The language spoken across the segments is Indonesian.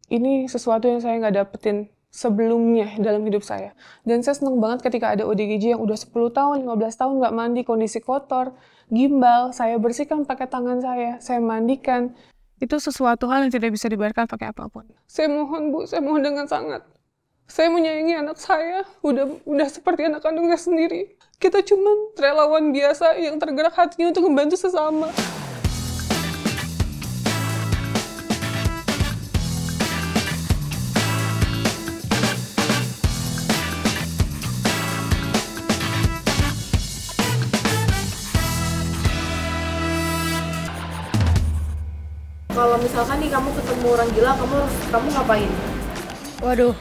ini sesuatu yang saya nggak dapetin sebelumnya dalam hidup saya. Dan saya seneng banget ketika ada ODGJ yang udah 10 tahun, 15 tahun nggak mandi, kondisi kotor, gimbal, saya bersihkan pakai tangan saya mandikan. Itu sesuatu hal yang tidak bisa dibayarkan pakai apapun. Saya mohon Bu, saya mohon dengan sangat. Saya menyayangi anak saya, udah seperti anak kandungnya sendiri. Kita cuma relawan biasa yang tergerak hatinya untuk membantu sesama. Kalau misalkan nih kamu ketemu orang gila, kamu ngapain? Waduh,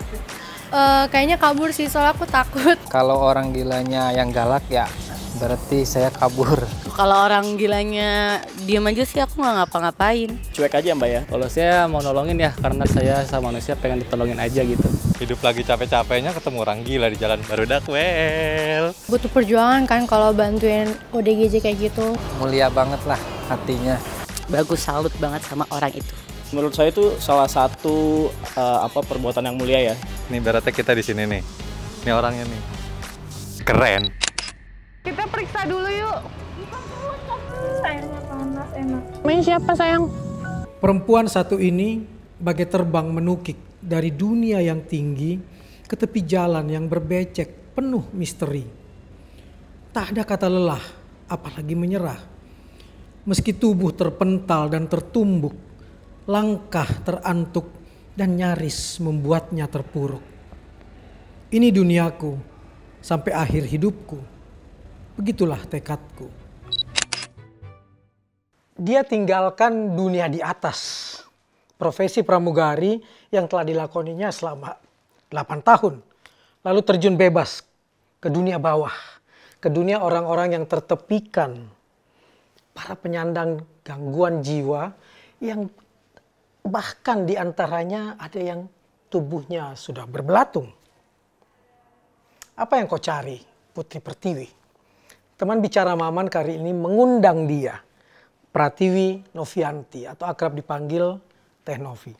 kayaknya kabur sih, soalnya aku takut. Kalau orang gilanya yang galak ya berarti saya kabur. Kalau orang gilanya diem aja sih aku nggak ngapa-ngapain. Cuek aja Mbak ya. Kalau saya mau nolongin ya karena saya sama manusia pengen ditolongin aja gitu. Hidup lagi capek-capeknya ketemu orang gila di jalan barudak, well. Butuh perjuangan kan kalau bantuin ODGJ kayak gitu. Mulia banget lah hatinya. Bagus, salut banget sama orang itu. Menurut saya itu salah satu perbuatan yang mulia ya. Nih berarti kita di sini nih. Ini orangnya nih. Keren. Kita periksa dulu yuk. Sayangnya panas, enak. Main siapa sayang? Perempuan satu ini bagai terbang menukik dari dunia yang tinggi ke tepi jalan yang berbecek penuh misteri. Tak ada kata lelah, apalagi menyerah. Meski tubuh terpental dan tertumbuk, langkah terantuk dan nyaris membuatnya terpuruk. Ini duniaku sampai akhir hidupku. Begitulah tekadku. Dia tinggalkan dunia di atas. Profesi pramugari yang telah dilakoninya selama 8 tahun. Lalu terjun bebas ke dunia bawah. Ke dunia orang-orang yang tertepikan. Para penyandang gangguan jiwa yang bahkan diantaranya ada yang tubuhnya sudah berbelatung. Apa yang kau cari, Putri Pertiwi? Teman bicara Maman kali ini mengundang dia, Pratiwi Novianti atau akrab dipanggil Teh Novi.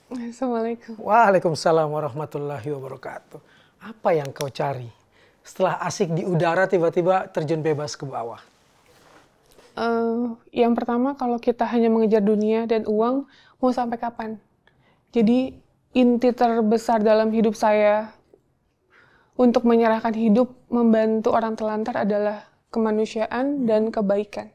Assalamualaikum. Waalaikumsalam warahmatullahi wabarakatuh. Apa yang kau cari? Setelah asik di udara tiba-tiba terjun bebas ke bawah. Yang pertama, kalau kita hanya mengejar dunia dan uang, mau sampai kapan? Jadi inti terbesar dalam hidup saya untuk menyerahkan hidup, membantu orang telantar adalah kemanusiaan dan kebaikan.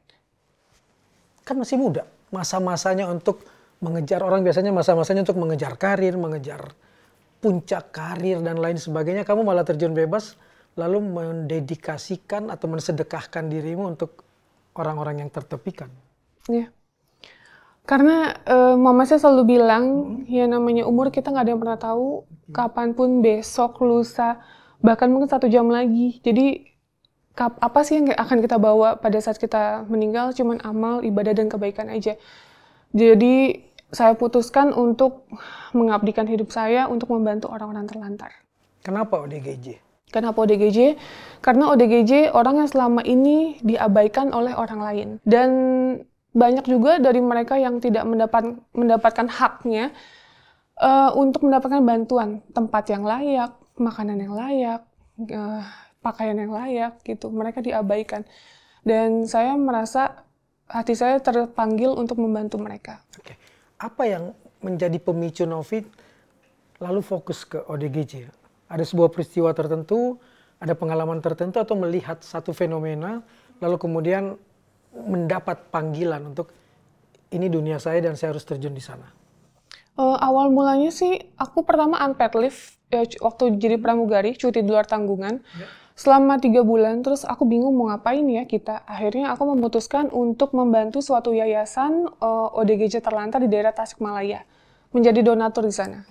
Kan masih muda, masa-masanya untuk mengejar orang, biasanya masa-masanya untuk mengejar karir, mengejar puncak karir dan lain sebagainya. Kamu malah terjun bebas, lalu mendedikasikan atau mensedekahkan dirimu untuk orang-orang yang tertepikan. Ya, karena mama saya selalu bilang, ya namanya umur kita nggak ada yang pernah tahu, kapanpun besok, lusa, bahkan mungkin 1 jam lagi. Jadi apa sih yang akan kita bawa pada saat kita meninggal? Cuman amal, ibadah, dan kebaikan aja. Jadi saya putuskan untuk mengabdikan hidup saya untuk membantu orang-orang terlantar. Kenapa ODGJ? Kenapa ODGJ? Karena ODGJ orang yang selama ini diabaikan oleh orang lain. Dan banyak juga dari mereka yang tidak mendapatkan haknya untuk mendapatkan bantuan. Tempat yang layak, makanan yang layak, pakaian yang layak, gitu. Mereka diabaikan. Dan saya merasa hati saya terpanggil untuk membantu mereka. Oke. Apa yang menjadi pemicu Novi lalu fokus ke ODGJ? Ada sebuah peristiwa tertentu, ada pengalaman tertentu, atau melihat satu fenomena, lalu kemudian mendapat panggilan untuk ini dunia saya dan saya harus terjun di sana. Awal mulanya sih, aku pertama unpaid leave, ya, waktu jadi pramugari, cuti di luar tanggungan. Ya. Selama 3 bulan, terus aku bingung mau ngapain ya kita. Akhirnya aku memutuskan untuk membantu suatu yayasan ODGJ terlantar di daerah Tasikmalaya. Menjadi donatur di sana.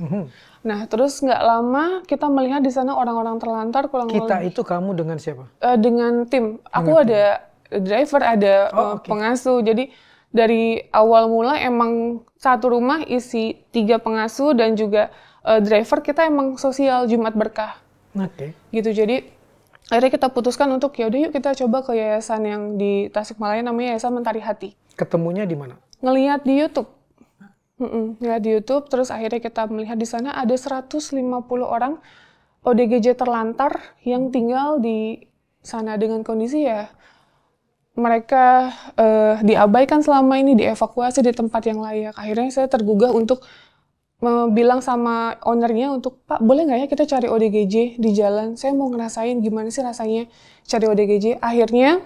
Nah, terus nggak lama kita melihat di sana orang-orang terlantar kurang lebih. Kita itu kamu dengan siapa? Dengan tim. Aku ada driver, ada pengasuh. Jadi dari awal mula emang satu rumah isi 3 pengasuh dan juga driver, kita emang sosial Jumat Berkah. Oke. Gitu. Jadi akhirnya kita putuskan untuk yaudah yuk kita coba ke yayasan yang di Tasikmalaya, namanya Yayasan Mentari Hati. Ketemunya di mana? Ngelihat di YouTube. Lihat di YouTube, terus akhirnya kita melihat di sana ada 150 orang ODGJ terlantar yang tinggal di sana dengan kondisi ya mereka diabaikan selama ini, dievakuasi di tempat yang layak. Akhirnya saya tergugah untuk bilang sama ownernya untuk, Pak, boleh nggak ya kita cari ODGJ di jalan? Saya mau ngerasain gimana sih rasanya cari ODGJ. Akhirnya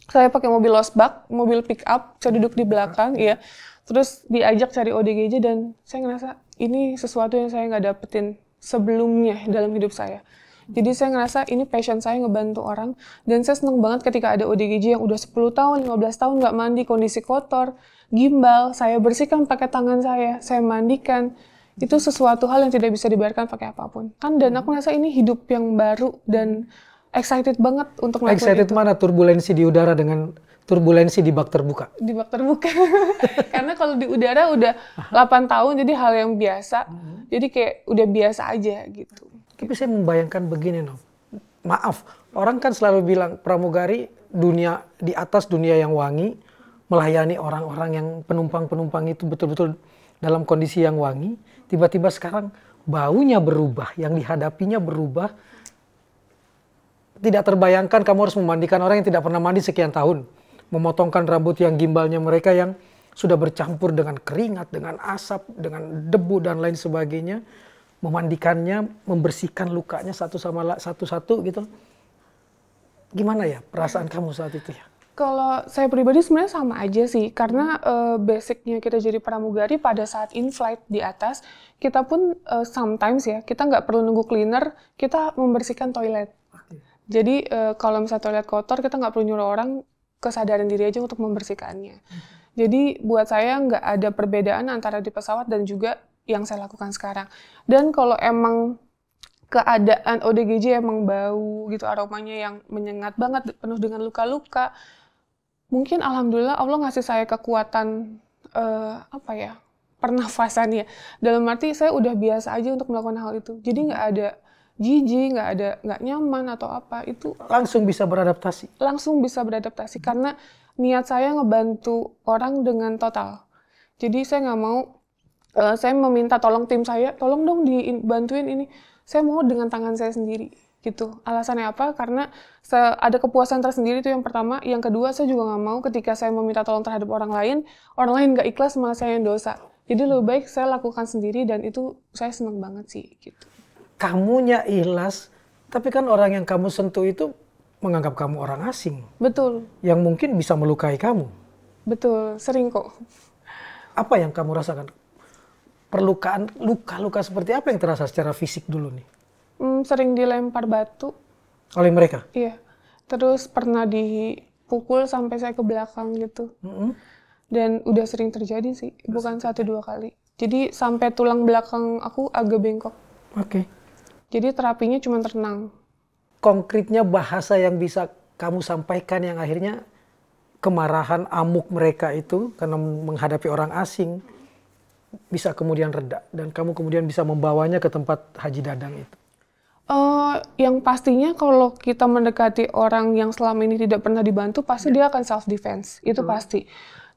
saya pakai mobil losbak, mobil pick up, saya duduk di belakang, ya. Terus diajak cari ODGJ dan saya ngerasa ini sesuatu yang saya nggak dapetin sebelumnya dalam hidup saya. Jadi saya ngerasa ini passion saya ngebantu orang dan saya seneng banget ketika ada ODGJ yang udah 10 tahun, 15 tahun nggak mandi, kondisi kotor, gimbal, saya bersihkan pakai tangan saya mandikan. Itu sesuatu hal yang tidak bisa dibayarkan pakai apapun. Kan dan aku ngerasa ini hidup yang baru dan excited banget untuk melakukan Excited itu. mana turbulensi di udara dengan turbulensi di bak terbuka? Di bak terbuka. Karena kalau di udara udah 8 tahun jadi hal yang biasa. Jadi kayak udah biasa aja gitu. Tapi saya membayangkan begini, Nom. Maaf, orang kan selalu bilang pramugari dunia di atas dunia yang wangi, melayani orang-orang yang penumpang-penumpang itu betul-betul dalam kondisi yang wangi. Tiba-tiba sekarang baunya berubah, yang dihadapinya berubah. Tidak terbayangkan kamu harus memandikan orang yang tidak pernah mandi sekian tahun. Memotongkan rambut yang gimbalnya mereka yang sudah bercampur dengan keringat, dengan asap, dengan debu dan lain sebagainya. Memandikannya, membersihkan lukanya satu-satu gitu. Gimana ya perasaan kamu saat itu ya? Kalau saya pribadi sebenarnya sama aja sih, karena basicnya kita jadi pramugari pada saat in-flight di atas, kita pun sometimes ya, kita nggak perlu nunggu cleaner, kita membersihkan toilet. Jadi kalau misalnya toilet kotor, kita nggak perlu nyuruh orang, kesadaran diri aja untuk membersihkannya. Jadi buat saya nggak ada perbedaan antara di pesawat dan juga yang saya lakukan sekarang. Dan kalau emang keadaan ODGJ emang bau gitu, aromanya yang menyengat banget, penuh dengan luka-luka, mungkin alhamdulillah Allah ngasih saya kekuatan pernafasan ya. Dalam arti saya udah biasa aja untuk melakukan hal itu. Jadi nggak ada jijik, nggak nyaman atau apa, itu Langsung bisa beradaptasi. karena niat saya ngebantu orang dengan total. Jadi saya nggak mau, saya meminta tolong tim saya, tolong dong dibantuin ini. Saya mau dengan tangan saya sendiri gitu. Alasannya apa? Karena ada kepuasan tersendiri itu yang pertama. Yang kedua, saya juga nggak mau ketika saya meminta tolong terhadap orang lain nggak ikhlas malah saya yang dosa. Jadi lebih baik saya lakukan sendiri dan itu saya seneng banget sih gitu. Kamunya ikhlas, tapi kan orang yang kamu sentuh itu menganggap kamu orang asing. Betul, Yang mungkin bisa melukai kamu. betul, sering kok. Apa yang kamu rasakan? Perlukaan, luka-luka seperti apa yang terasa secara fisik dulu nih? Sering dilempar batu, Oleh mereka? iya. Terus pernah dipukul sampai saya ke belakang gitu. Dan udah sering terjadi sih, bukan 1-2 kali. Jadi sampai tulang belakang aku agak bengkok. Oke. Jadi terapinya cuma renang. Konkretnya bahasa yang bisa kamu sampaikan yang akhirnya kemarahan, amuk mereka itu karena menghadapi orang asing bisa kemudian reda dan kamu kemudian bisa membawanya ke tempat Haji Dadang itu. Yang pastinya kalau kita mendekati orang yang selama ini tidak pernah dibantu, pasti dia akan self defense, itu pasti.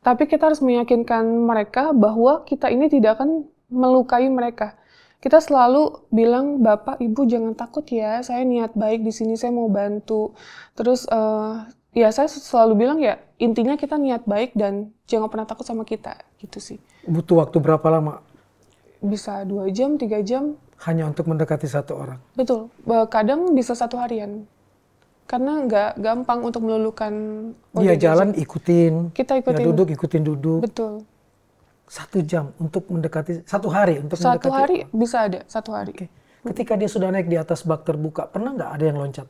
Tapi kita harus meyakinkan mereka bahwa kita ini tidak akan melukai mereka. Kita selalu bilang, Bapak, Ibu jangan takut ya, saya niat baik di sini, saya mau bantu. Terus ya saya selalu bilang ya, intinya kita niat baik dan jangan pernah takut sama kita, gitu sih. Butuh waktu berapa lama? Bisa 2 jam, 3 jam. Hanya untuk mendekati satu orang? Betul, kadang bisa 1 harian. Karena nggak gampang untuk meluluhkan Dia ODGJ. jalan ikutin, Kita ikutin. dia duduk ikutin duduk. Betul. 1 jam untuk mendekati, 1 hari untuk 1 mendekati. hari bisa ada, 1 hari. Oke. Ketika dia sudah naik di atas bak terbuka, pernah nggak ada yang loncat?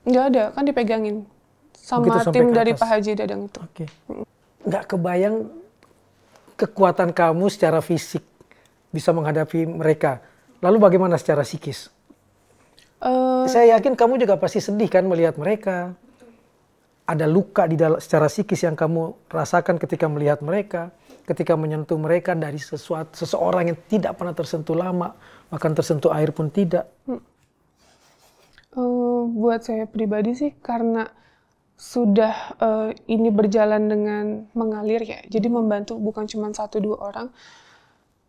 Nggak ada, kan dipegangin. Sama Begitu sampai tim ke dari atas. Pak Haji Dadang itu. Oke. Nggak kebayang kekuatan kamu secara fisik bisa menghadapi mereka. Lalu bagaimana secara psikis? Saya yakin kamu juga pasti sedih kan melihat mereka. Ada luka di dalam secara psikis yang kamu rasakan ketika melihat mereka, ketika menyentuh mereka dari seseorang yang tidak pernah tersentuh lama, bahkan tersentuh air pun tidak. Buat saya pribadi sih karena sudah ini berjalan dengan mengalir ya, jadi membantu bukan cuma 1-2 orang.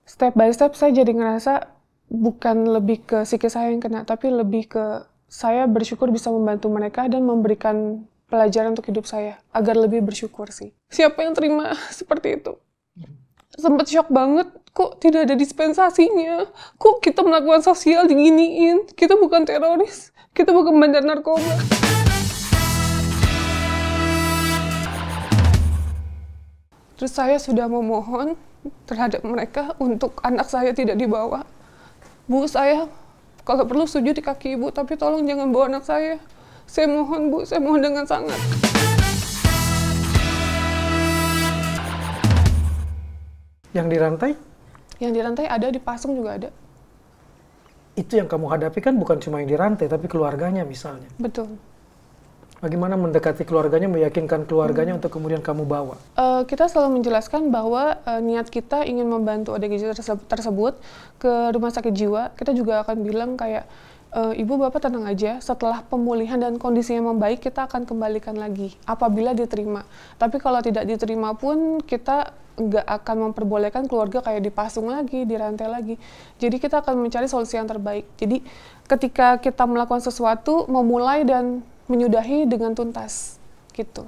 step by step saya jadi ngerasa bukan lebih ke psikis saya yang kena, tapi lebih ke saya bersyukur bisa membantu mereka dan memberikan pelajaran untuk hidup saya agar lebih bersyukur sih. Siapa yang terima seperti itu? Sempet shock banget, kok tidak ada dispensasinya? Kok kita melakukan sosial diginiin? Kita bukan teroris, kita bukan bandar narkoba. Terus saya sudah memohon terhadap mereka untuk anak saya tidak dibawa. Bu, saya kalau perlu sujud di kaki ibu, tapi tolong jangan bawa anak saya. Saya mohon Bu, saya mohon dengan sangat. Yang dirantai? Yang dirantai ada, dipasung juga ada. Itu yang kamu hadapi kan bukan cuma yang dirantai, tapi keluarganya misalnya. Betul. Bagaimana mendekati keluarganya, meyakinkan keluarganya untuk kemudian kamu bawa? Kita selalu menjelaskan bahwa niat kita ingin membantu ODGJ tersebut ke rumah sakit jiwa. Kita juga akan bilang kayak, Ibu Bapak tenang aja, setelah pemulihan dan kondisinya membaik, kita akan kembalikan lagi apabila diterima. Tapi kalau tidak diterima pun, kita nggak akan memperbolehkan keluarga kayak dipasung lagi, dirantai lagi. Jadi kita akan mencari solusi yang terbaik. Jadi ketika kita melakukan sesuatu, memulai dan menyudahi dengan tuntas, gitu.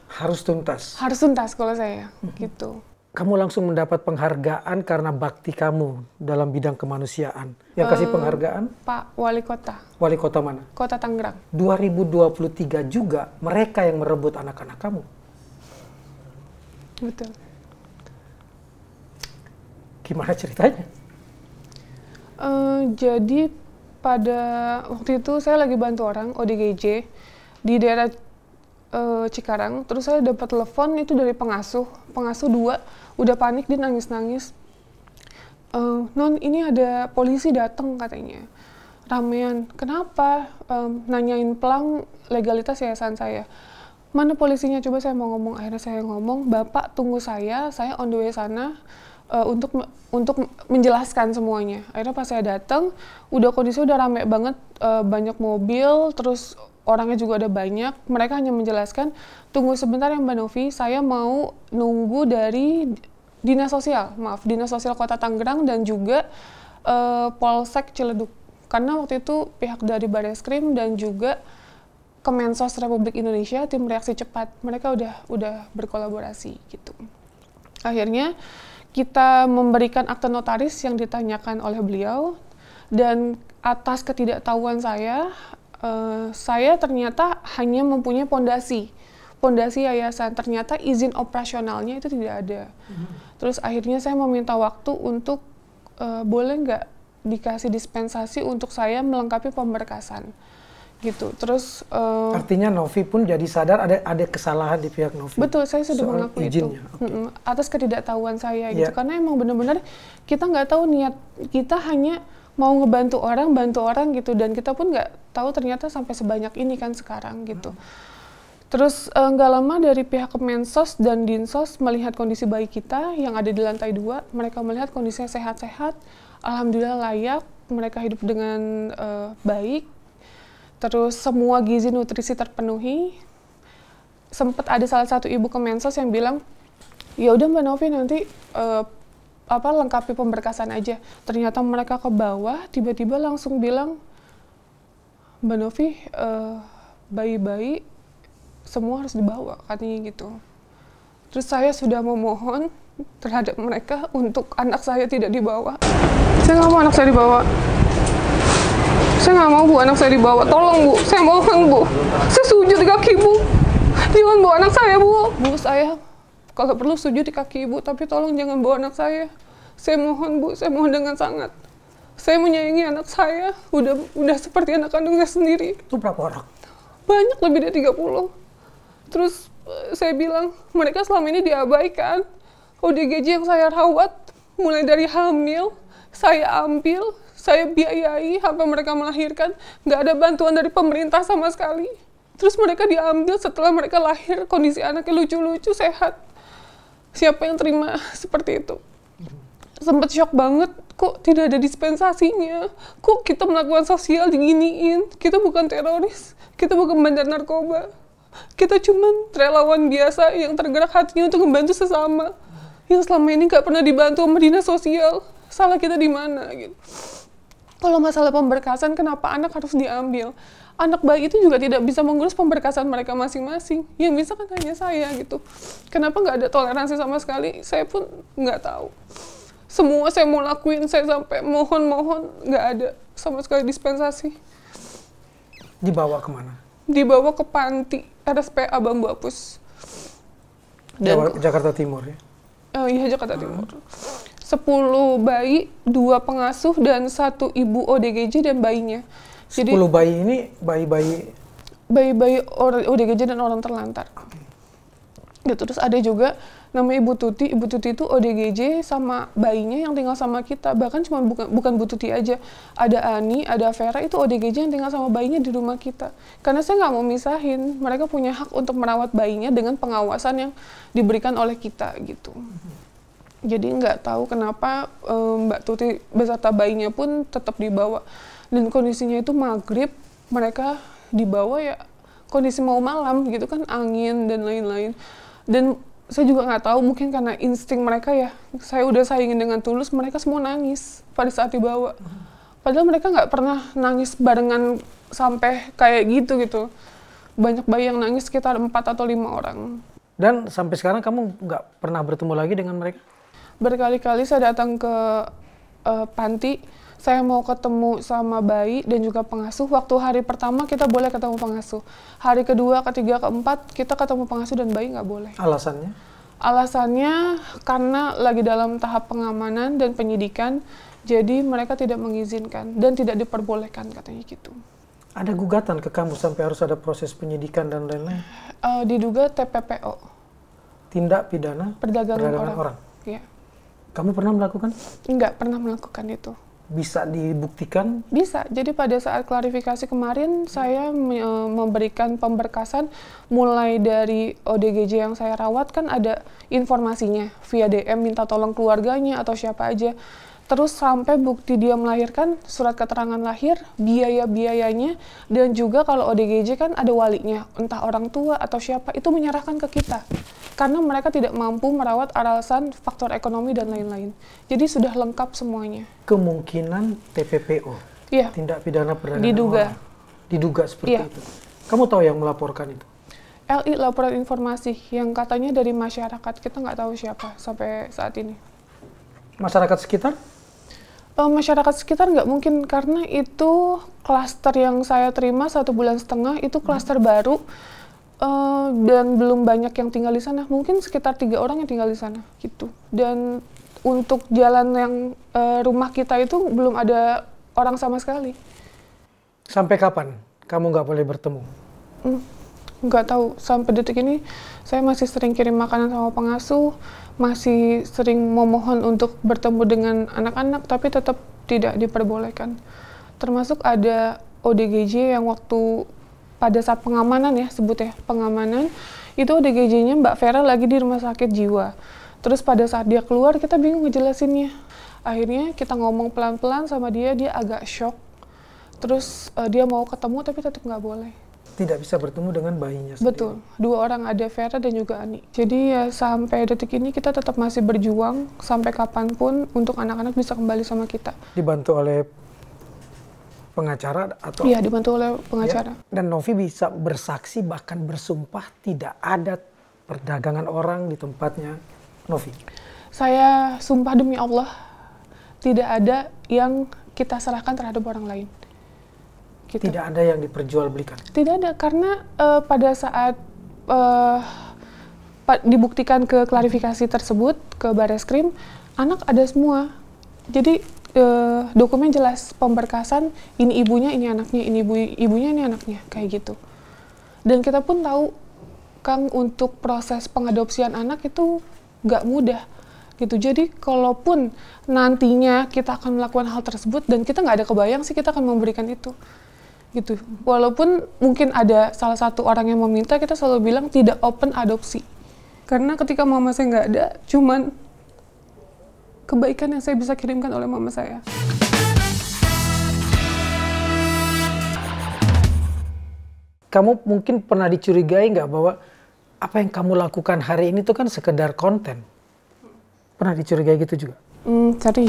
Harus tuntas? Harus tuntas kalau saya, gitu. Kamu langsung mendapat penghargaan karena bakti kamu dalam bidang kemanusiaan. Yang kasih penghargaan? Pak Wali Kota. Wali Kota mana? Kota Tangerang. 2023 juga mereka yang merebut anak-anak kamu. Betul. Gimana ceritanya? Jadi pada waktu itu saya lagi bantu orang ODGJ di daerah Cikarang, terus saya dapat telepon itu dari pengasuh 2, udah panik, dia nangis-nangis. Non, ini ada polisi datang katanya, ramean. Kenapa? Nanyain pelang legalitas yayasan saya. Mana polisinya? Coba saya mau ngomong. Akhirnya saya ngomong, Bapak tunggu saya on the way sana untuk menjelaskan semuanya. Akhirnya pas saya datang, kondisi udah rame banget, banyak mobil, terus orangnya juga ada banyak. Mereka hanya menjelaskan, tunggu sebentar ya Mbak Novi, saya mau nunggu dari Dinas Sosial Kota Tangerang dan juga Polsek Ciledug. Karena waktu itu pihak dari Bareskrim dan juga Kemensos Republik Indonesia, tim reaksi cepat, mereka udah berkolaborasi gitu. Akhirnya kita memberikan akte notaris yang ditanyakan oleh beliau, dan atas ketidaktahuan saya ternyata hanya mempunyai pondasi yayasan, ternyata izin operasionalnya itu tidak ada. Terus akhirnya saya meminta waktu untuk boleh nggak dikasih dispensasi untuk saya melengkapi pemberkasan gitu. Terus artinya Novi pun jadi sadar ada kesalahan di pihak Novi. Betul, saya sudah mengakui itu. Okay. Atas ketidaktahuan saya gitu. Karena emang benar-benar kita nggak tahu, niat kita hanya mau ngebantu orang, bantu orang gitu, dan kita pun nggak tahu ternyata sampai sebanyak ini kan sekarang gitu. Terus nggak lama dari pihak Kemensos dan Dinsos melihat kondisi bayi kita yang ada di lantai 2, mereka melihat kondisinya sehat-sehat, alhamdulillah layak, mereka hidup dengan baik, terus semua gizi nutrisi terpenuhi. Sempat ada salah satu ibu Kemensos yang bilang, ya udah Mbak Novi nanti lengkapi pemberkasan aja. Ternyata mereka ke bawah, tiba-tiba langsung bilang, Mbak Novi, bayi-bayi semua harus dibawa, katanya gitu. Terus saya sudah memohon terhadap mereka untuk anak saya tidak dibawa. Saya nggak mau anak saya dibawa. Saya nggak mau Bu, anak saya dibawa. Tolong Bu, saya mohon Bu. Saya sujud di kaki Bu. Jangan bawa anak saya Bu. Bu, saya kalau perlu sujud di kaki Ibu, tapi tolong jangan bawa anak saya. Saya mohon Bu, saya mohon dengan sangat. Saya menyayangi anak saya, udah seperti anak kandung saya sendiri. Itu berapa orang? Banyak, lebih dari 30. Terus saya bilang, mereka selama ini diabaikan. ODGJ yang saya rawat, mulai dari hamil, saya ambil, saya biayai sampai mereka melahirkan. Nggak ada bantuan dari pemerintah sama sekali. Terus mereka diambil setelah mereka lahir, kondisi anaknya lucu-lucu, sehat. Siapa yang terima seperti itu? Sempet shock banget, kok tidak ada dispensasinya? Kok kita melakukan sosial diginiin? Kita bukan teroris, kita bukan bandar narkoba. Kita cuman relawan biasa yang tergerak hatinya untuk membantu sesama. Yang selama ini nggak pernah dibantu sama dinas sosial. salah kita di mana gitu. Kalau masalah pemberkasan, kenapa anak harus diambil? Anak bayi itu juga tidak bisa mengurus pemberkasan mereka masing-masing. Yang bisa kan hanya saya gitu. Kenapa nggak ada toleransi sama sekali? Saya pun nggak tahu. Semua saya mau lakuin, saya sampai mohon-mohon, nggak ada sama sekali dispensasi. Dibawa kemana? Dibawa ke panti RSPA Bambu Apus. Jakarta Timur ya? Iya, Jakarta Timur. 10 bayi, 2 pengasuh, dan 1 ibu ODGJ dan bayinya. Jadi 10 bayi ini bayi-bayi ODGJ dan orang terlantar. Gitu. Terus ada juga namanya Ibu Tuti. Ibu Tuti itu ODGJ sama bayinya yang tinggal sama kita. Bahkan cuma bukan Bu Tuti aja. Ada Ani, ada Vera, itu ODGJ yang tinggal sama bayinya di rumah kita. Karena saya nggak mau misahin. Mereka punya hak untuk merawat bayinya dengan pengawasan yang diberikan oleh kita gitu. Jadi nggak tahu kenapa Mbak Tuti beserta bayinya pun tetap dibawa. Dan kondisinya itu maghrib, mereka dibawa ya kondisi mau malam gitu kan, angin dan lain-lain. Dan saya juga nggak tahu, mungkin karena insting mereka ya, saya udah sayangin dengan tulus, mereka semua nangis pada saat dibawa. Padahal mereka nggak pernah nangis barengan sampai kayak gitu. Banyak bayi yang nangis, sekitar 4 atau 5 orang. Dan sampai sekarang kamu nggak pernah bertemu lagi dengan mereka? Berkali-kali saya datang ke panti, saya mau ketemu sama bayi dan juga pengasuh. Waktu hari pertama kita boleh ketemu pengasuh. Hari kedua, ketiga, keempat kita ketemu pengasuh dan bayi nggak boleh. Alasannya? Alasannya karena lagi dalam tahap pengamanan dan penyidikan, jadi mereka tidak mengizinkan dan tidak diperbolehkan katanya gitu. Ada gugatan ke kamu sampai harus ada proses penyidikan dan lain-lain? Diduga TPPO. Tindak pidana perdagangan orang. Iya. Kamu pernah melakukan? Nggak pernah melakukan itu. Bisa dibuktikan? Bisa. Jadi pada saat klarifikasi kemarin, saya memberikan pemberkasan mulai dari ODGJ yang saya rawat, kan ada informasinya via DM, minta tolong keluarganya atau siapa aja. Terus sampai bukti dia melahirkan, surat keterangan lahir, biaya-biayanya, dan juga kalau ODGJ kan ada walinya, entah orang tua atau siapa, itu menyerahkan ke kita. Karena mereka tidak mampu merawat alasan faktor ekonomi dan lain-lain. Jadi sudah lengkap semuanya. Kemungkinan TPPO, Iya. tindak pidana perdagangan Diduga. orang. Diduga seperti Iya. itu. Kamu tahu yang melaporkan itu? LI, laporan informasi, yang katanya dari masyarakat, kita nggak tahu siapa sampai saat ini. Masyarakat sekitar? Masyarakat sekitar nggak mungkin, karena itu klaster yang saya terima 1,5 bulan itu klaster baru, dan belum banyak yang tinggal di sana. Mungkin sekitar 3 orang yang tinggal di sana gitu. Dan untuk jalan yang rumah kita itu belum ada orang sama sekali. Sampai kapan kamu nggak boleh bertemu? Nggak tahu, sampai detik ini saya masih sering kirim makanan sama pengasuh, masih sering memohon untuk bertemu dengan anak-anak, tapi tetap tidak diperbolehkan. Termasuk ada ODGJ yang waktu pada saat pengamanan ya, sebutnya pengamanan, itu ODGJ-nya Mbak Vera lagi di rumah sakit jiwa. Terus pada saat dia keluar, kita bingung ngejelasinnya. Akhirnya kita ngomong pelan-pelan sama dia agak shock. Terus dia mau ketemu tapi tetap nggak boleh. Tidak bisa bertemu dengan bayinya sendiri. Betul, 2 orang, ada Vera dan juga Ani. Jadi ya sampai detik ini kita tetap masih berjuang sampai kapanpun untuk anak-anak bisa kembali sama kita. Dibantu oleh pengacara atau? Iya, dibantu oleh pengacara. Ya. Dan Novi bisa bersaksi bahkan bersumpah tidak ada perdagangan orang di tempatnya Novi. Saya sumpah demi Allah, tidak ada yang kita serahkan terhadap orang lain. Gitu. Tidak ada yang diperjualbelikan? Tidak ada, karena pada saat dibuktikan ke klarifikasi tersebut, ke Bareskrim, anak ada semua. Jadi dokumen jelas, pemberkasan, ini ibunya, ini anaknya, ini ibunya, ini anaknya, kayak gitu. Dan kita pun tahu, Kang, untuk proses pengadopsian anak itu nggak mudah. Gitu. Jadi kalaupun nantinya kita akan melakukan hal tersebut, dan kita nggak ada kebayang sih kita akan memberikan itu. Gitu. Walaupun mungkin ada salah satu orang yang meminta, kita selalu bilang tidak open adopsi. Karena ketika mama saya nggak ada, cuman kebaikan yang saya bisa kirimkan oleh mama saya. Kamu mungkin pernah dicurigai nggak bahwa apa yang kamu lakukan hari ini itu kan sekedar konten? Pernah dicurigai gitu juga? Sering.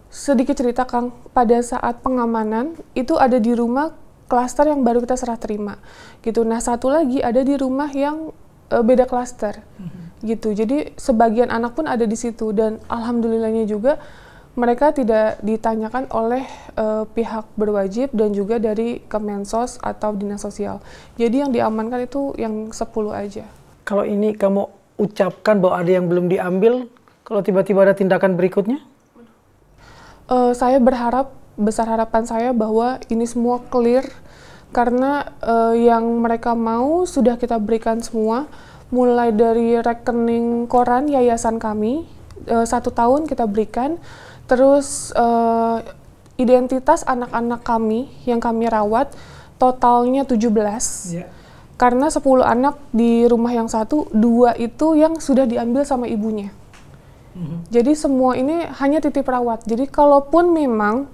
Sedikit cerita Kang, pada saat pengamanan itu ada di rumah klaster yang baru kita serah terima gitu. Nah satu lagi ada di rumah yang beda klaster gitu. Jadi sebagian anak pun ada di situ dan alhamdulillahnya juga mereka tidak ditanyakan oleh pihak berwajib dan juga dari Kemensos atau Dinas Sosial. Jadi yang diamankan itu yang 10 aja. Kalau ini kamu ucapkan bahwa ada yang belum diambil, kalau tiba-tiba ada tindakan berikutnya? Saya berharap, besar harapan saya bahwa ini semua clear karena yang mereka mau sudah kita berikan semua, mulai dari rekening koran yayasan kami 1 tahun kita berikan, terus identitas anak-anak kami yang kami rawat totalnya 17. Karena 10 anak di rumah yang 1, 2 itu yang sudah diambil sama ibunya. Jadi semua ini hanya titip rawat. Jadi kalaupun memang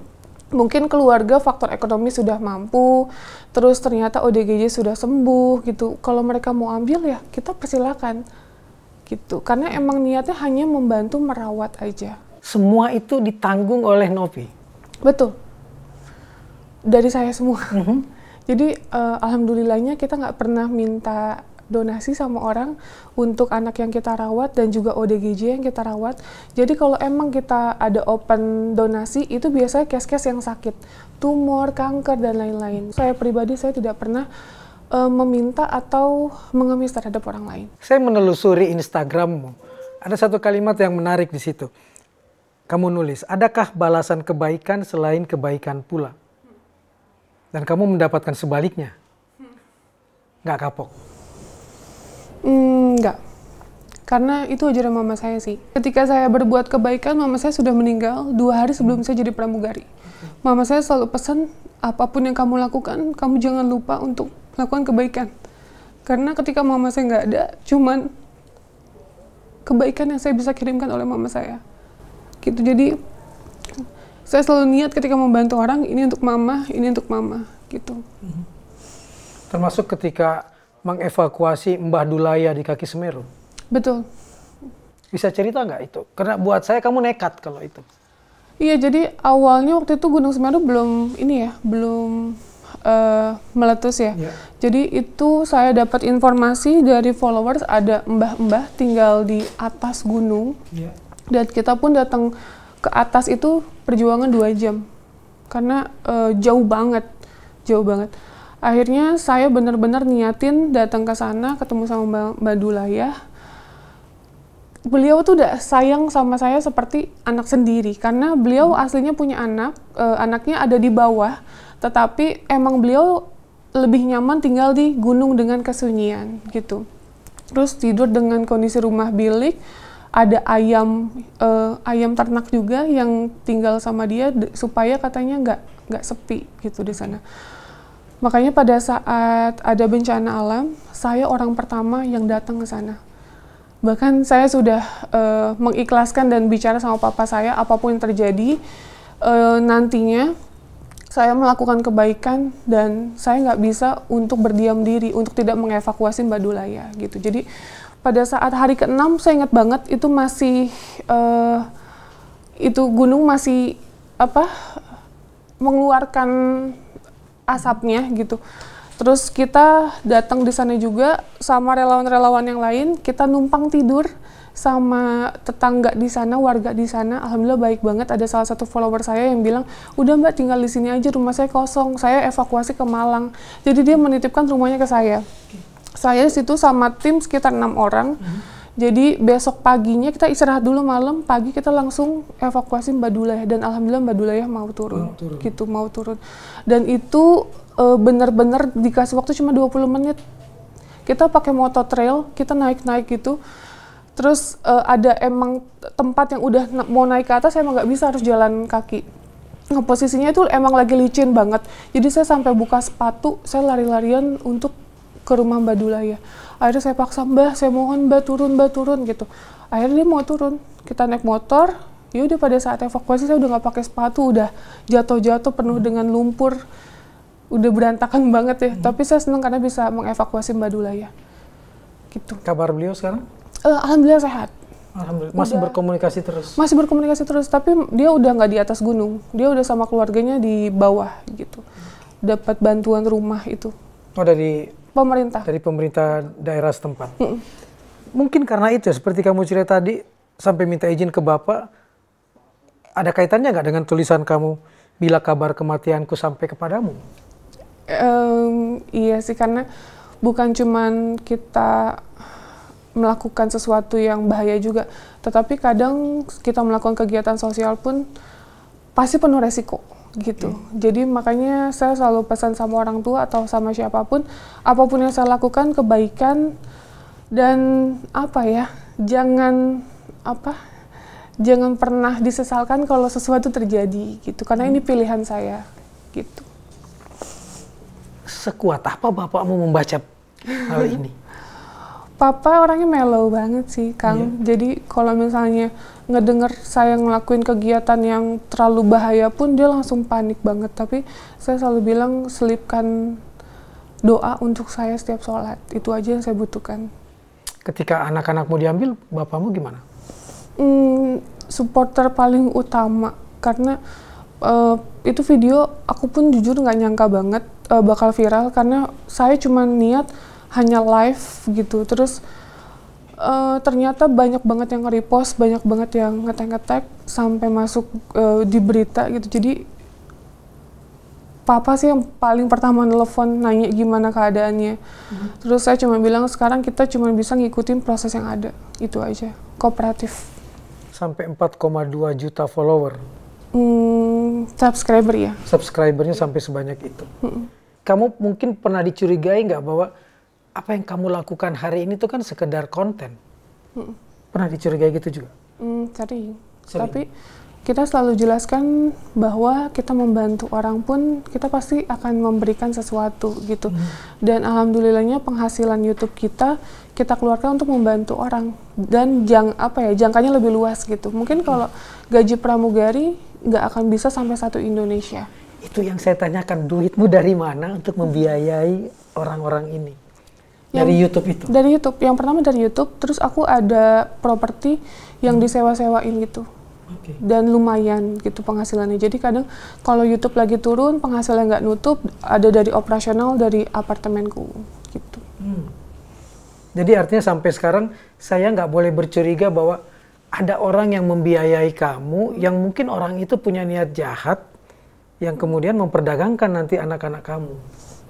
mungkin keluarga faktor ekonomi sudah mampu, terus ternyata ODGJ sudah sembuh gitu. Kalau mereka mau ambil ya kita persilakan gitu. Karena emang niatnya hanya membantu merawat aja. Semua itu ditanggung oleh Novi? Betul. Dari saya semua. Jadi alhamdulillahnya kita nggak pernah minta donasi sama orang untuk anak yang kita rawat dan juga ODGJ yang kita rawat. Jadi kalau emang kita ada open donasi, itu biasanya case-case yang sakit, tumor, kanker, dan lain-lain. Saya pribadi, saya tidak pernah meminta atau mengemis terhadap orang lain. Saya menelusuri Instagrammu, ada satu kalimat yang menarik di situ. Kamu nulis, adakah balasan kebaikan selain kebaikan pula? Dan kamu mendapatkan sebaliknya. Nggak kapok? Enggak. Karena itu ajaran mama saya sih. Ketika saya berbuat kebaikan, mama saya sudah meninggal 2 hari sebelum saya jadi pramugari. Mama saya selalu pesan, apapun yang kamu lakukan, kamu jangan lupa untuk lakukan kebaikan. Karena ketika mama saya nggak ada, cuman kebaikan yang saya bisa kirimkan oleh mama saya. Gitu. Jadi saya selalu niat ketika membantu orang, ini untuk mama, ini untuk mama. Gitu. Termasuk ketika mengevakuasi Mbah Dulaya di kaki Semeru? Betul. Bisa cerita nggak itu? Karena buat saya kamu nekat kalau itu. Iya, jadi awalnya waktu itu Gunung Semeru belum meletus ya. Jadi itu saya dapat informasi dari followers ada mbah-mbah tinggal di atas gunung. Dan kita pun datang ke atas itu perjuangan 2 jam. Karena jauh banget. Akhirnya saya benar-benar niatin datang ke sana, ketemu sama Mbak Dulaya. Beliau tuh udah sayang sama saya seperti anak sendiri, karena beliau aslinya punya anak, anaknya ada di bawah, tetapi emang beliau lebih nyaman tinggal di gunung dengan kesunyian gitu. Terus tidur dengan kondisi rumah bilik, ada ayam ternak juga yang tinggal sama dia supaya katanya nggak sepi gitu di sana. Makanya pada saat ada bencana alam, saya orang pertama yang datang ke sana. Bahkan saya sudah mengikhlaskan dan bicara sama papa saya, apapun yang terjadi, nantinya saya melakukan kebaikan dan saya nggak bisa untuk berdiam diri, untuk tidak mengevakuasi Mbak Dulaya gitu. Jadi pada saat hari ke-6, saya ingat banget, itu masih, itu gunung masih mengeluarkan asapnya gitu. Terus kita datang di sana juga sama relawan-relawan yang lain, kita numpang tidur sama tetangga di sana, warga di sana. Alhamdulillah baik banget, ada salah satu follower saya yang bilang, udah Mbak tinggal di sini aja, rumah saya kosong, saya evakuasi ke Malang. Jadi dia menitipkan rumahnya ke saya. Saya di situ sama tim sekitar 6 orang. Jadi besok paginya kita istirahat dulu malam, pagi kita langsung evakuasi Mbak Dulaya, dan alhamdulillah Mbak Dulaya mau turun. Dan itu benar-benar dikasih waktu cuma 20 menit. Kita pakai motor trail, kita naik-naik gitu. Terus ada emang tempat yang udah mau naik ke atas, saya emang nggak bisa, harus jalan kaki. Nah, posisinya itu emang lagi licin banget. Jadi saya sampai buka sepatu, saya lari-larian untuk ke rumah Mbak Dulaya. Akhirnya saya paksa, Mbak, saya mohon Mbak turun gitu. Akhirnya dia mau turun, kita naik motor. Ya udah, pada saat evakuasi saya udah nggak pakai sepatu, udah jatuh penuh dengan lumpur, udah berantakan banget ya. Tapi saya senang karena bisa mengevakuasi Mbak Dulaya. gitu. Kabar beliau sekarang? Alhamdulillah sehat. Alhamdulillah. Masih berkomunikasi terus? Masih berkomunikasi terus, tapi dia udah nggak di atas gunung. Dia udah sama keluarganya di bawah gitu. Dapat bantuan rumah itu. Oh, dari Pemerintah. dari pemerintah daerah setempat. Mungkin karena itu ya, seperti kamu cerita tadi, sampai minta izin ke Bapak, ada kaitannya nggak dengan tulisan kamu, bila kabar kematianku sampai kepadamu? Iya sih, karena bukan cuman kita melakukan sesuatu yang bahaya juga, tetapi kadang kita melakukan kegiatan sosial pun pasti penuh resiko gitu. Jadi makanya saya selalu pesan sama orang tua atau sama siapapun, apapun yang saya lakukan kebaikan dan jangan pernah disesalkan kalau sesuatu terjadi gitu, karena ini pilihan saya gitu. Sekuat apa Bapakmu membaca hal ini? Papa orangnya mellow banget sih, Kang. Jadi kalau misalnya ngedenger saya ngelakuin kegiatan yang terlalu bahaya pun dia langsung panik banget. Tapi saya selalu bilang selipkan doa untuk saya setiap sholat. Itu aja yang saya butuhkan. Ketika anak-anakmu diambil, bapakmu gimana? Supporter paling utama. Karena itu video aku pun jujur nggak nyangka banget bakal viral. Karena saya cuma niat hanya live gitu, terus ternyata banyak banget yang nge-repost, banyak banget yang nge-tag sampai masuk di berita gitu. Jadi Papa sih yang paling pertama nelfon nanya gimana keadaannya. Terus saya cuma bilang sekarang kita cuma bisa ngikutin proses yang ada, itu aja, kooperatif. Sampai 4,2 juta follower. Subscriber ya. Subscribernya sampai sebanyak itu. Kamu mungkin pernah dicurigai nggak bahwa apa yang kamu lakukan hari ini tuh kan sekedar konten? Pernah dicurigai gitu juga? Sering. Tapi kita selalu jelaskan bahwa kita membantu orang pun kita pasti akan memberikan sesuatu gitu. Dan alhamdulillahnya penghasilan YouTube kita keluarkan untuk membantu orang dan jangkanya lebih luas gitu. Mungkin kalau gaji pramugari nggak akan bisa sampai satu Indonesia. Itu yang saya tanyakan, duitmu dari mana untuk membiayai orang-orang ini? Dari YouTube itu? Dari YouTube. Yang pertama dari YouTube, terus aku ada properti yang disewa-sewain gitu. Dan lumayan gitu penghasilannya. Jadi kadang kalau YouTube lagi turun, penghasilan nggak nutup, ada dari operasional dari apartemenku gitu. Jadi artinya sampai sekarang saya nggak boleh bercuriga bahwa ada orang yang membiayai kamu, yang mungkin orang itu punya niat jahat, yang kemudian memperdagangkan nanti anak-anak kamu.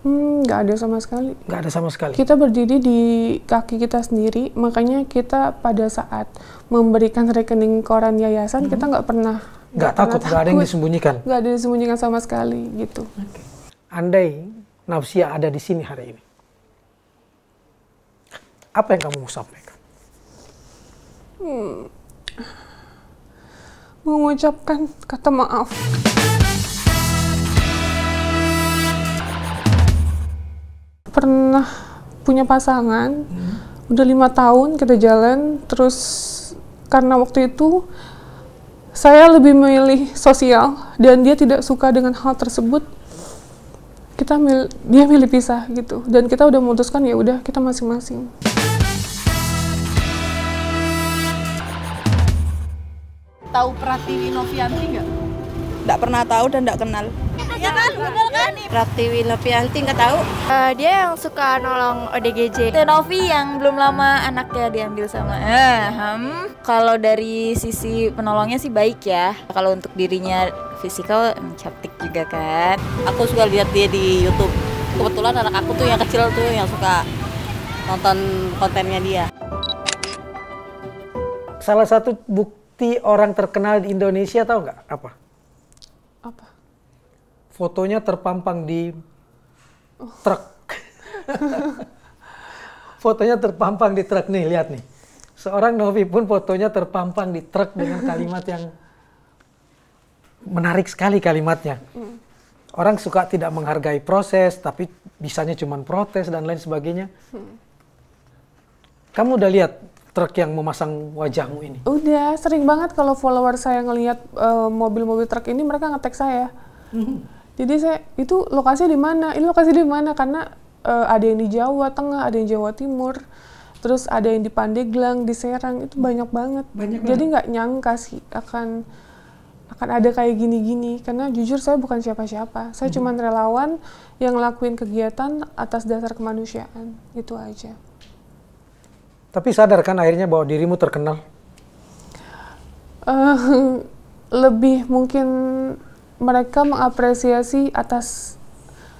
Nggak ada sama sekali. Nggak ada sama sekali. Kita berdiri di kaki kita sendiri, makanya kita pada saat memberikan rekening koran yayasan, kita nggak pernah takut, nggak ada yang disembunyikan. Nggak ada yang disembunyikan sama sekali gitu. Andai Nafsia ada di sini hari ini, apa yang kamu mau sampaikan? Mengucapkan kata maaf. Pernah punya pasangan, udah 5 tahun kita jalan, terus karena waktu itu saya lebih memilih sosial dan dia tidak suka dengan hal tersebut, dia milih pisah gitu, dan kita udah memutuskan ya udah kita masing-masing. Tahu Pratiwi Novianti nggak? Nggak pernah tahu dan nggak kenal. Ya kan, bener kan? Pratiwi Novianti nggak tahu. Dia yang suka nolong ODGJ. Novi yang belum lama anaknya diambil sama. Kalau dari sisi penolongnya sih baik ya. Kalau untuk dirinya fisikal cantik juga kan. Aku suka lihat dia di YouTube. Kebetulan anak aku tuh yang kecil tuh yang suka nonton kontennya dia. Salah satu bukti orang terkenal di Indonesia tahu nggak apa? Apa? Fotonya terpampang di truk. Fotonya terpampang di truk nih, lihat nih. Seorang Novi pun fotonya terpampang di truk dengan kalimat yang menarik sekali kalimatnya. Orang suka tidak menghargai proses, tapi bisanya cuma protes dan lain sebagainya. Kamu udah lihat truk yang memasang wajahmu ini? Udah, sering banget kalau follower saya ngelihat mobil-mobil truk ini, mereka nge-tag saya. Jadi saya, itu lokasinya di mana? Ini lokasi di mana? Karena ada yang di Jawa Tengah, ada yang Jawa Timur. terus ada yang di Pandeglang, di Serang, itu banyak banget. Jadi nggak nyangka sih akan ada kayak gini-gini, karena jujur saya bukan siapa-siapa, saya cuma relawan yang ngelakuin kegiatan atas dasar kemanusiaan, itu aja. Tapi sadar kan akhirnya bahwa dirimu terkenal? Lebih mungkin mereka mengapresiasi atas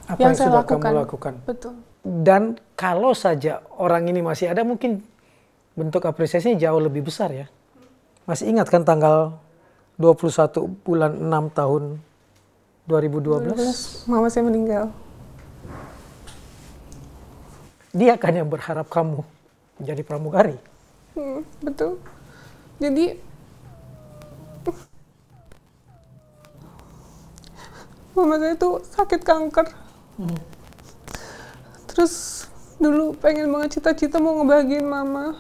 Apa yang yang saya sudah lakukan. kamu lakukan? Betul. Dan kalau saja orang ini masih ada, mungkin bentuk apresiasinya jauh lebih besar ya. Masih ingat kan tanggal 21 bulan 6 tahun 2012? Mama saya meninggal. Dia kan yang berharap kamu menjadi pramugari. Betul. Jadi mama saya tuh sakit kanker. Terus dulu pengen banget cita-cita mau ngebahagiain mama.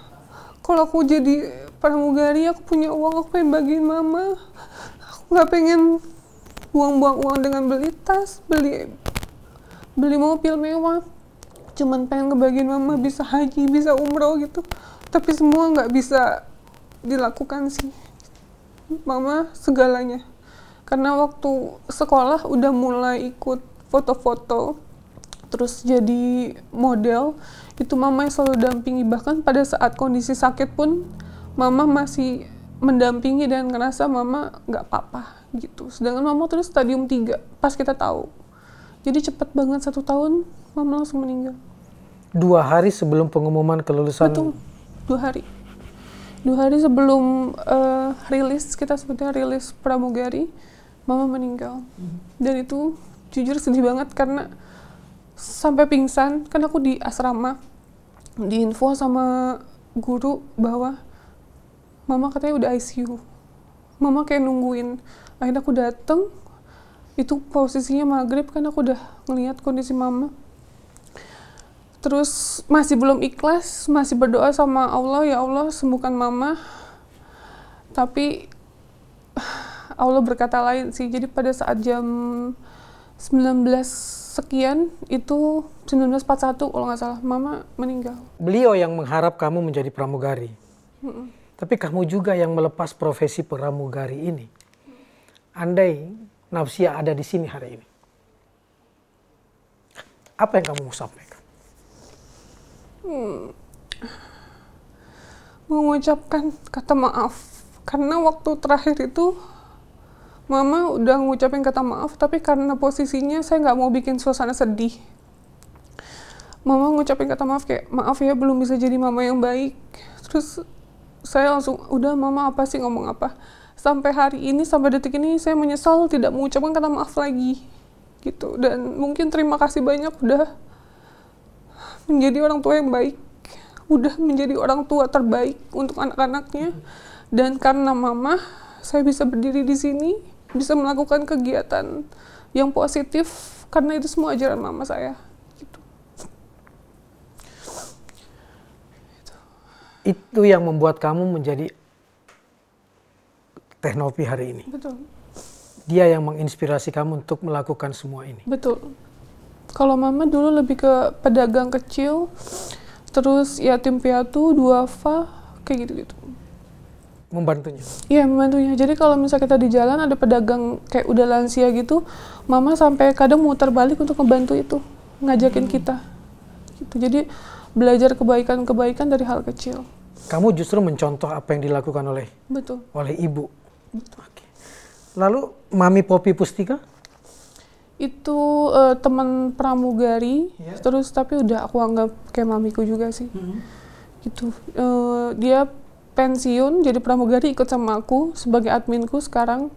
Kalau aku jadi pramugari, aku punya uang, aku pengen bagiin mama. Aku nggak pengen buang-buang uang dengan beli tas, beli mobil mewah. Cuman pengen ngebagiin mama bisa haji, bisa umroh gitu. Tapi semua nggak bisa dilakukan sih. Mama segalanya. Karena waktu sekolah udah mulai ikut foto-foto, terus jadi model, itu mama yang selalu dampingi. Bahkan pada saat kondisi sakit pun, mama masih mendampingi dan ngerasa mama nggak apa-apa gitu. Sedangkan mama terus stadium 3 pas kita tahu. Jadi cepet banget 1 tahun, mama langsung meninggal. 2 hari sebelum pengumuman kelulusan. Betul, 2 hari. 2 hari sebelum rilis, kita sebutnya rilis pramugari, mama meninggal. Dan itu jujur sedih banget karena sampai pingsan, kan aku di asrama, diinfo sama guru bahwa mama katanya udah ICU. Mama kayak nungguin. Akhirnya aku dateng, itu posisinya maghrib, kan aku udah ngeliat kondisi mama. Terus masih belum ikhlas, masih berdoa sama Allah, ya Allah sembuhkan mama. Tapi Allah berkata lain sih. Jadi pada saat jam 19 sekian, itu 1941 kalau nggak salah, mama meninggal. Beliau yang mengharap kamu menjadi pramugari. Tapi kamu juga yang melepas profesi pramugari ini. Andai Nafsia ada di sini hari ini, apa yang kamu mau sampaikan? Mengucapkan kata maaf. Karena waktu terakhir itu, mama udah ngucapin kata maaf, tapi karena posisinya saya nggak mau bikin suasana sedih. Mama ngucapin kata maaf kayak, maaf ya belum bisa jadi mama yang baik. Terus saya langsung, udah mama apa sih ngomong apa? Sampai hari ini, sampai detik ini saya menyesal tidak mengucapkan kata maaf lagi. Gitu. Dan mungkin terima kasih banyak udah menjadi orang tua yang baik. Udah menjadi orang tua terbaik untuk anak-anaknya. Dan karena mama, saya bisa berdiri di sini, bisa melakukan kegiatan yang positif, karena itu semua ajaran mama saya. Gitu. Itu yang membuat kamu menjadi Teknopi hari ini. Betul. Dia yang menginspirasi kamu untuk melakukan semua ini. Betul. Kalau mama dulu lebih ke pedagang kecil, terus yatim piatu, duafa, kayak gitu-gitu. Membantunya? Iya, membantunya. Jadi kalau misalnya kita di jalan ada pedagang kayak udah lansia gitu, mama sampai kadang muter balik untuk ngebantu itu, ngajakin kita. Gitu. Jadi belajar kebaikan-kebaikan dari hal kecil. Kamu justru mencontoh apa yang dilakukan oleh ibu. Betul. Oke. Lalu Mami Poppy Pustika? Itu teman pramugari, terus tapi udah aku anggap kayak mamiku juga sih. Gitu. Dia pensiun jadi pramugari, ikut sama aku sebagai adminku sekarang.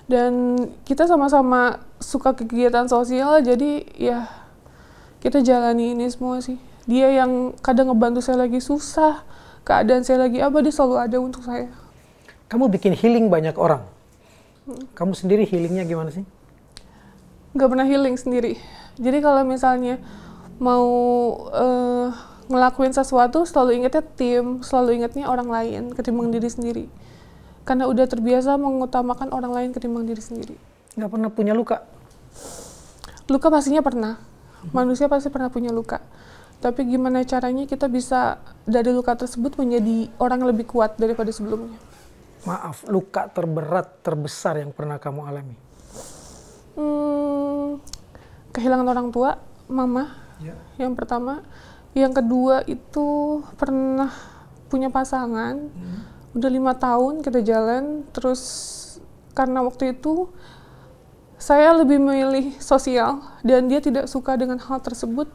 Dan kita sama-sama suka kegiatan sosial, jadi ya kita jalani ini semua sih. Dia yang kadang ngebantu saya lagi susah, keadaan saya lagi apa, dia selalu ada untuk saya. Kamu bikin healing banyak orang. Kamu sendiri healingnya gimana sih? Gak pernah healing sendiri. Jadi kalau misalnya mau ngelakuin sesuatu, selalu ingetnya tim, selalu ingetnya orang lain ketimbang diri sendiri. Karena udah terbiasa mengutamakan orang lain ketimbang diri sendiri. Gak pernah punya luka? Luka pastinya pernah. Manusia pasti pernah punya luka. Tapi gimana caranya kita bisa dari luka tersebut menjadi orang yang lebih kuat daripada sebelumnya. Maaf, luka terberat, terbesar yang pernah kamu alami? Kehilangan orang tua, mama, yang pertama. Yang kedua itu pernah punya pasangan, udah 5 tahun kita jalan, terus karena waktu itu saya lebih memilih sosial dan dia tidak suka dengan hal tersebut,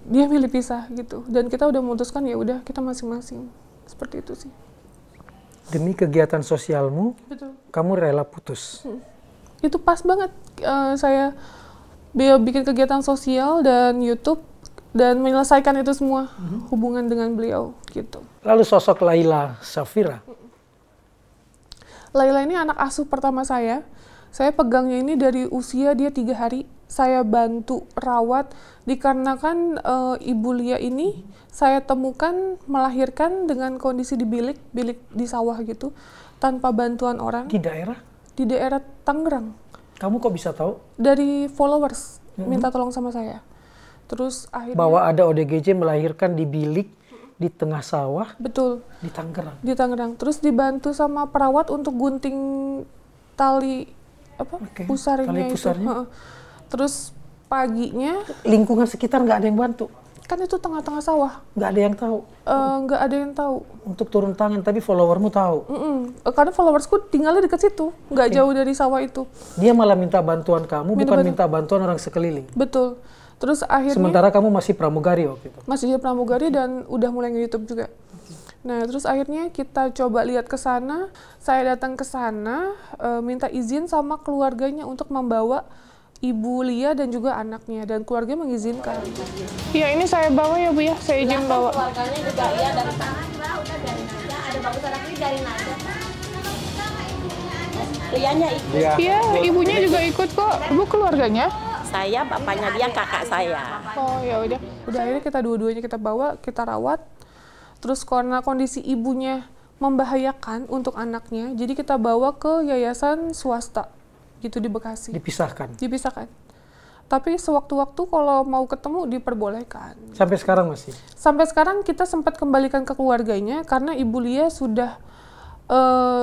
dia milih pisah gitu, dan kita udah memutuskan ya udah kita masing-masing, seperti itu sih. Demi kegiatan sosialmu, Betul. kamu rela putus. Itu pas banget, saya bikin kegiatan sosial dan YouTube dan menyelesaikan itu semua hubungan dengan beliau gitu. Lalu sosok Laila Safira. Laila ini anak asuh pertama saya. Saya pegangnya ini dari usia dia 3 hari. Saya bantu rawat dikarenakan Ibu Lia ini saya temukan melahirkan dengan kondisi di bilik di sawah gitu, tanpa bantuan orang. Di daerah? Di daerah Tangerang. Kamu kok bisa tahu? Dari followers minta tolong sama saya. Terus akhirnya Bahwa ada ODGJ melahirkan di bilik di tengah sawah. betul Di Tangerang. di Tangerang. Terus dibantu sama perawat untuk gunting tali pusarnya tali itu. pusarnya. Heeh. Terus paginya Lingkungan sekitar nggak ada yang bantu. kan itu tengah-tengah sawah, Nggak ada yang tahu. nggak ada yang tahu. Untuk turun tangan, tapi followermu tahu. Karena followersku tinggalnya dekat situ, nggak jauh dari sawah itu. Dia malah minta bantuan kamu, bukan bantuan. minta bantuan orang sekeliling. Betul. Terus akhirnya Sementara kamu masih pramugari waktu itu. masih jadi pramugari dan udah mulai nge-YouTube juga. Nah, terus akhirnya kita coba lihat ke sana. Saya datang ke sana, minta izin sama keluarganya untuk membawa Ibu Lia dan juga anaknya, dan keluarga mengizinkan. Iya, ini saya bawa ya Bu ya, saya izin bawa. Keluarganya juga iya dari sana udah dari aja, ada bagus lagi dari aja. Lianya ikut. Iya, ibunya juga ikut kok. Bu keluarganya? Saya bapaknya dia kakak saya. Oh ya udah. Udah akhirnya kita dua-duanya kita bawa, kita rawat. Terus karena kondisi ibunya membahayakan untuk anaknya, jadi kita bawa ke yayasan swasta gitu di Bekasi. Dipisahkan. Dipisahkan. Tapi sewaktu-waktu kalau mau ketemu diperbolehkan. Sampai sekarang masih? Sampai sekarang kita sempat kembalikan ke keluarganya karena Ibu Lia sudah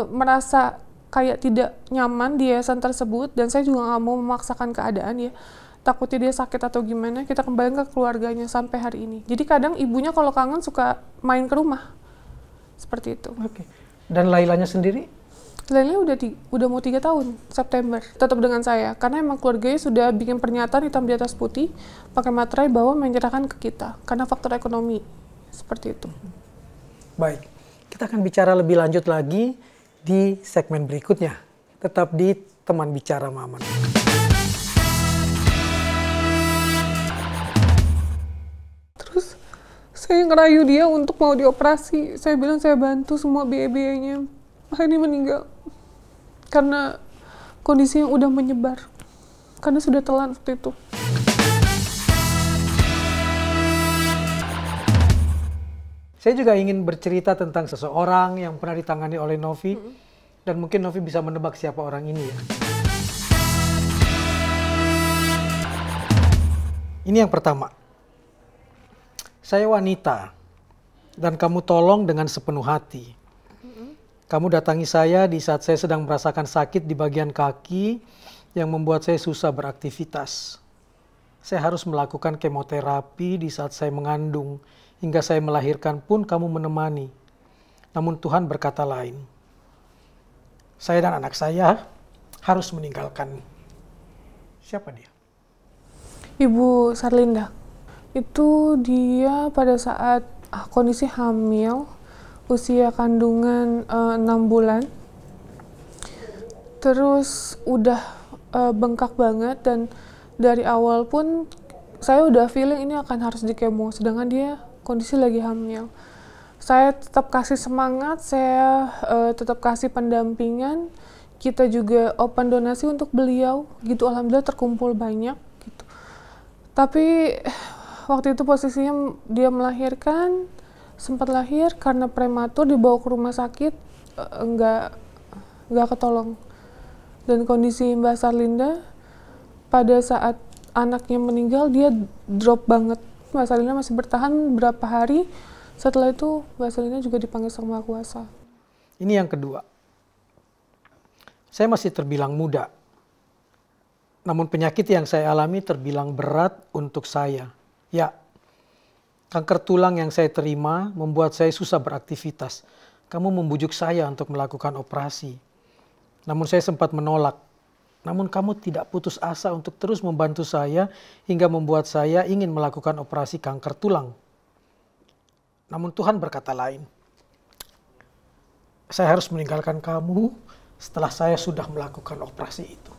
merasa kayak tidak nyaman di yayasan tersebut, dan saya juga nggak mau memaksakan keadaan ya. Takutnya dia sakit atau gimana, kita kembalikan ke keluarganya sampai hari ini. Jadi kadang ibunya kalau kangen suka main ke rumah. Seperti itu. Oke. Dan Lailanya sendiri? Lainnya udah mau 3 tahun, September. Tetap dengan saya, karena emang keluarganya sudah bikin pernyataan hitam di atas putih, pakai materai bahwa menyerahkan ke kita, karena faktor ekonomi. Seperti itu. Baik, kita akan bicara lebih lanjut lagi di segmen berikutnya. Tetap di Teman Bicara Maman. Terus saya ngerayu dia untuk mau dioperasi. Saya bilang saya bantu semua biaya-biayanya. Akhirnya meninggal. Karena kondisi yang udah menyebar. Karena sudah telan waktu itu. Saya juga ingin bercerita tentang seseorang yang pernah ditangani oleh Novi. Dan mungkin Novi bisa menebak siapa orang ini ya. Ini yang pertama. Saya wanita. Dan kamu tolong dengan sepenuh hati. Kamu datangi saya di saat saya sedang merasakan sakit di bagian kaki yang membuat saya susah beraktivitas. Saya harus melakukan kemoterapi di saat saya mengandung. Hingga saya melahirkan pun kamu menemani. Namun Tuhan berkata lain. Saya dan anak saya harus meninggalkan. Siapa dia? Ibu Sarlinda. Itu dia pada saat kondisi hamil. Usia kandungan 6 bulan, terus udah bengkak banget, dan dari awal pun saya udah feeling ini akan harus dikemo, sedangkan dia kondisi lagi hamil. Saya tetap kasih semangat, saya tetap kasih pendampingan, kita juga open donasi untuk beliau, gitu. Alhamdulillah terkumpul banyak, gitu. Tapi waktu itu posisinya dia melahirkan, sempat lahir karena prematur, dibawa ke rumah sakit, nggak ketolong. Dan kondisi Mbak Sarlinda pada saat anaknya meninggal, dia drop banget. Mbak Salina masih bertahan berapa hari, setelah itu Mbak Salina juga dipanggil Sang Maha Kuasa. Ini yang kedua. Saya masih terbilang muda. Namun penyakit yang saya alami terbilang berat untuk saya. Ya, kanker tulang yang saya terima membuat saya susah beraktivitas. Kamu membujuk saya untuk melakukan operasi. Namun saya sempat menolak. Namun kamu tidak putus asa untuk terus membantu saya hingga membuat saya ingin melakukan operasi kanker tulang. Namun Tuhan berkata lain. Saya harus meninggalkan kamu setelah saya sudah melakukan operasi itu.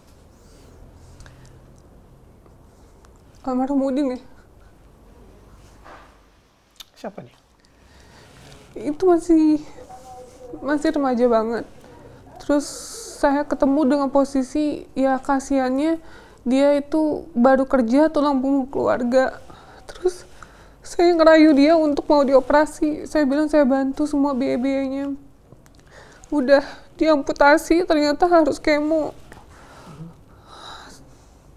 Almarhum Udin ya? Siapa nih? Itu masih remaja banget. Terus saya ketemu dengan posisi, ya kasihannya dia itu baru kerja tulang punggung keluarga. Terus saya ngerayu dia untuk mau dioperasi. Saya bilang saya bantu semua biaya-biayanya. Udah diamputasi, ternyata harus kemo.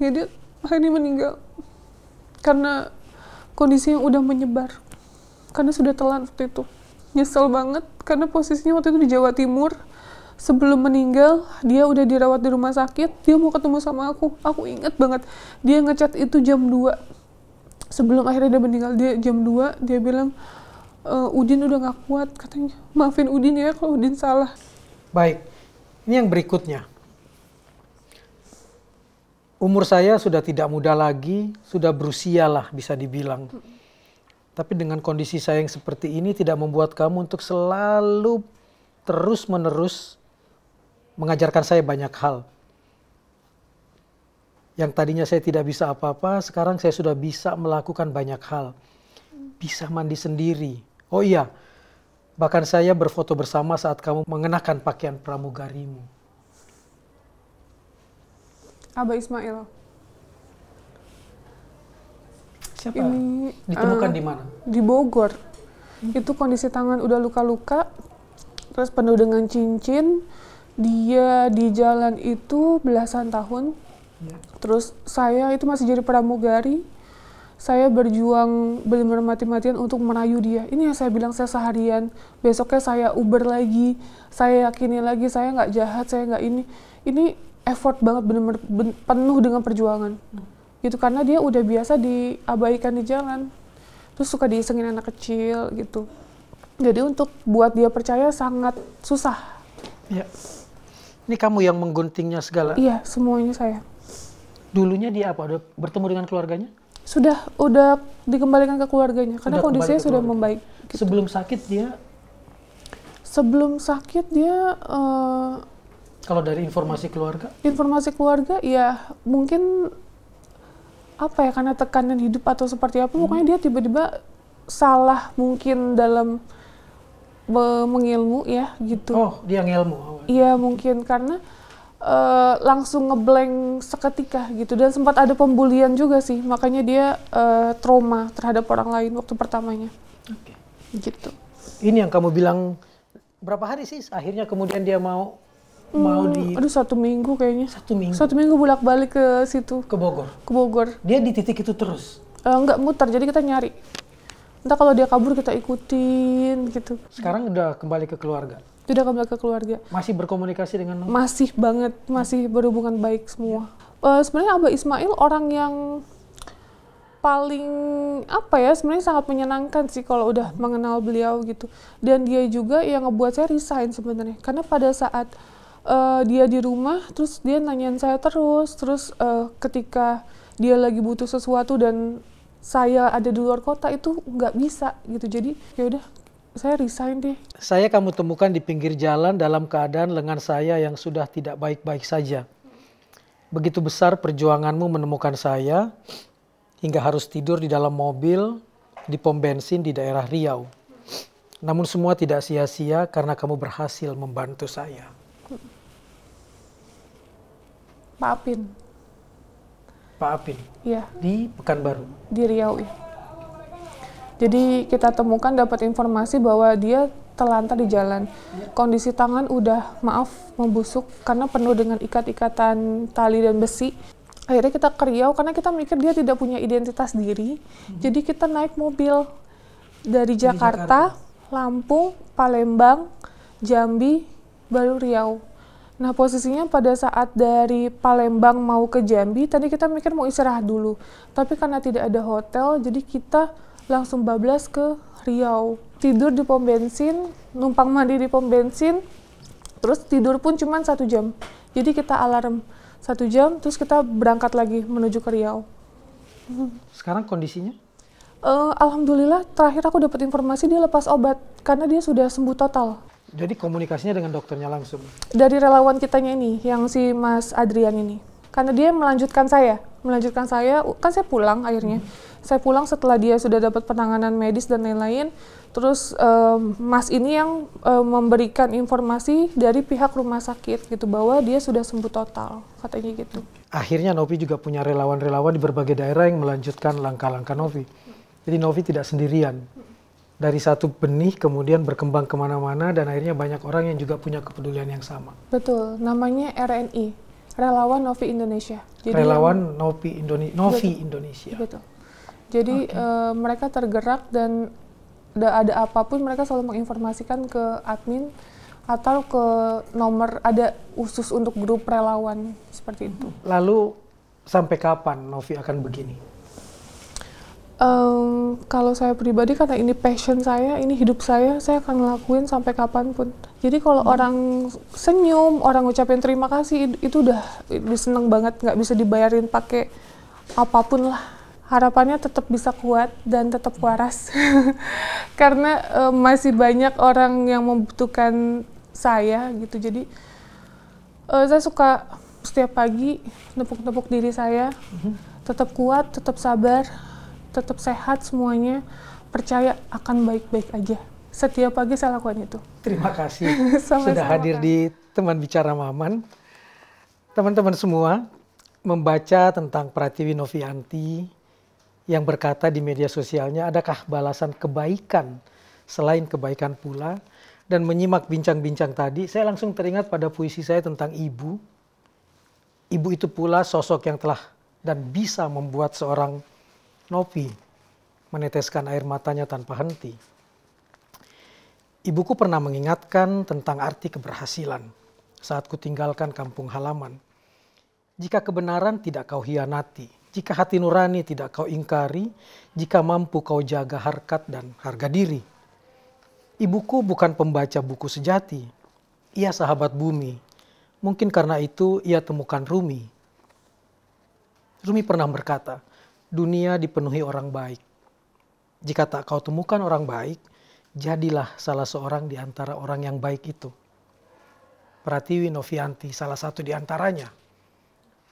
Jadi akhirnya meninggal. Karena kondisinya udah menyebar. Karena sudah telat waktu itu. Nyesel banget karena posisinya waktu itu di Jawa Timur. Sebelum meninggal, dia udah dirawat di rumah sakit, dia mau ketemu sama aku. Aku inget banget, dia ngechat itu jam 2. Sebelum akhirnya dia meninggal, dia jam 2, dia bilang, Udin udah gak kuat, katanya. Maafin Udin ya kalau Udin salah. Baik, ini yang berikutnya. Umur saya sudah tidak muda lagi, sudah berusia lah bisa dibilang. Tapi dengan kondisi saya yang seperti ini tidak membuat kamu untuk selalu terus-menerus mengajarkan saya banyak hal. Yang tadinya saya tidak bisa apa-apa, sekarang saya sudah bisa melakukan banyak hal. Bisa mandi sendiri. Oh iya, bahkan saya berfoto bersama saat kamu mengenakan pakaian pramugarimu. Abah Ismail. Siapa? Ini, ditemukan di mana? Di Bogor. Itu kondisi tangan udah luka-luka, terus penuh dengan cincin. Dia di jalan itu belasan tahun. Ya. Terus saya itu masih jadi pramugari. Saya berjuang benar-benar mati-matian untuk merayu dia. Ini yang saya bilang saya seharian. Besoknya saya Uber lagi. Saya yakini lagi saya nggak jahat, saya nggak ini. Ini effort banget, benar-benar penuh dengan perjuangan. Gitu, karena dia udah biasa diabaikan di jalan. Terus suka diisengin anak kecil gitu. Jadi untuk buat dia percaya sangat susah. Ya. Ini kamu yang mengguntingnya segala? Iya, semuanya saya. Dulunya dia apa? Udah bertemu dengan keluarganya? Udah dikembalikan ke keluarganya karena kondisinya sudah membaik. Gitu. Sebelum sakit dia? Sebelum sakit dia kalau dari informasi keluarga? Informasi keluarga ya mungkin apa ya, karena tekanan hidup atau seperti apa, pokoknya dia tiba-tiba salah mungkin dalam mengilmu ya gitu. Oh, dia ngilmu? Iya mungkin karena langsung ngeblank seketika gitu, dan sempat ada pembulian juga sih, makanya dia trauma terhadap orang lain waktu pertamanya. Oke. Gitu. Ini yang kamu bilang berapa hari sih akhirnya kemudian dia mau di... Aduh 1 minggu kayaknya. 1 minggu? 1 minggu bolak-balik ke situ. Ke Bogor? Ke Bogor. Dia di titik itu terus? Enggak, muter, jadi kita nyari. Entah kalau dia kabur kita ikutin gitu. Sekarang udah kembali ke keluarga? Udah kembali ke keluarga. Masih berkomunikasi dengan? Masih banget, masih berhubungan baik semua. Sebenarnya Abah Ismail orang yang paling apa ya, sebenarnya sangat menyenangkan sih kalau udah mengenal beliau gitu. Dan dia juga yang ngebuat saya resign sebenarnya, karena pada saat dia di rumah terus dia nanyain saya terus ketika dia lagi butuh sesuatu dan saya ada di luar kota itu nggak bisa gitu, jadi ya udah saya resign deh. Saya kamu temukan di pinggir jalan dalam keadaan lengan saya yang sudah tidak baik-baik saja. Begitu besar perjuanganmu menemukan saya hingga harus tidur di dalam mobil di pom bensin di daerah Riau. Namun semua tidak sia-sia karena kamu berhasil membantu saya. Pak Apin. Pak Apin? Iya. Di Pekanbaru? Di Riau ya. Jadi kita temukan, dapat informasi bahwa dia terlantar di jalan. Kondisi tangan udah maaf membusuk karena penuh dengan ikat-ikatan tali dan besi. Akhirnya kita ke Riau karena kita mikir dia tidak punya identitas diri. Jadi kita naik mobil dari Jakarta, Lampung, Palembang, Jambi, baru Riau. Nah posisinya pada saat dari Palembang mau ke Jambi, tadi kita mikir mau istirahat dulu. Tapi karena tidak ada hotel, jadi kita langsung bablas ke Riau. Tidur di pom bensin, numpang mandi di pom bensin, terus tidur pun cuma 1 jam. Jadi kita alarm 1 jam, terus kita berangkat lagi menuju ke Riau. Sekarang kondisinya? Alhamdulillah terakhir aku dapat informasi dia lepas obat karena dia sudah sembuh total. Jadi komunikasinya dengan dokternya langsung? Dari relawan kitanya ini, yang si Mas Adrian ini. Karena dia melanjutkan saya, kan saya pulang akhirnya. Saya pulang setelah dia sudah dapat penanganan medis dan lain-lain. Terus Mas ini yang memberikan informasi dari pihak rumah sakit gitu bahwa dia sudah sembuh total, katanya gitu. Akhirnya Novi juga punya relawan-relawan di berbagai daerah yang melanjutkan langkah-langkah Novi. Jadi Novi tidak sendirian. Dari satu benih kemudian berkembang kemana-mana dan akhirnya banyak orang yang juga punya kepedulian yang sama. Betul, namanya RNI, Relawan Novi Indonesia. Jadi Relawan Novi Indonesia. Betul. Jadi mereka tergerak dan ada apapun mereka selalu menginformasikan ke admin atau ke nomor ada khusus untuk grup relawan seperti itu. Lalu sampai kapan Novi akan begini? Kalau saya pribadi karena ini passion saya, ini hidup saya akan ngelakuin sampai kapanpun. Jadi kalau orang senyum, orang ngucapin terima kasih, itu udah seneng banget, nggak bisa dibayarin pakai apapun lah. Harapannya tetap bisa kuat dan tetap waras. Karena masih banyak orang yang membutuhkan saya gitu. Jadi saya suka setiap pagi nepuk-nepuk diri saya, tetap kuat, tetap sabar, tetap sehat semuanya, percaya akan baik-baik aja. Setiap pagi saya lakukan itu. Terima kasih sudah hadir di Teman Bicara Maman. Teman-teman semua membaca tentang Pratiwi Novianti yang berkata di media sosialnya, adakah balasan kebaikan selain kebaikan pula? Dan menyimak bincang-bincang tadi, saya langsung teringat pada puisi saya tentang ibu. Ibu itu pula sosok yang telah dan bisa membuat seorang Novi meneteskan air matanya tanpa henti. Ibuku pernah mengingatkan tentang arti keberhasilan saat kutinggalkan kampung halaman. Jika kebenaran tidak kau hianati, jika hati nurani tidak kau ingkari, jika mampu kau jaga harkat dan harga diri. Ibuku bukan pembaca buku sejati, ia sahabat bumi. Mungkin karena itu ia temukan Rumi. Rumi pernah berkata, dunia dipenuhi orang baik. Jika tak kau temukan orang baik, jadilah salah seorang di antara orang yang baik itu. Pratiwi Novianti salah satu di antaranya.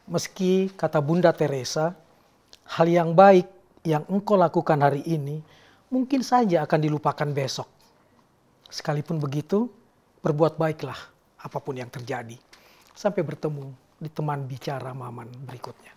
Meski kata Bunda Teresa, hal yang baik yang engkau lakukan hari ini mungkin saja akan dilupakan besok. Sekalipun begitu, berbuat baiklah apapun yang terjadi. Sampai bertemu di Teman Bicara Maman berikutnya.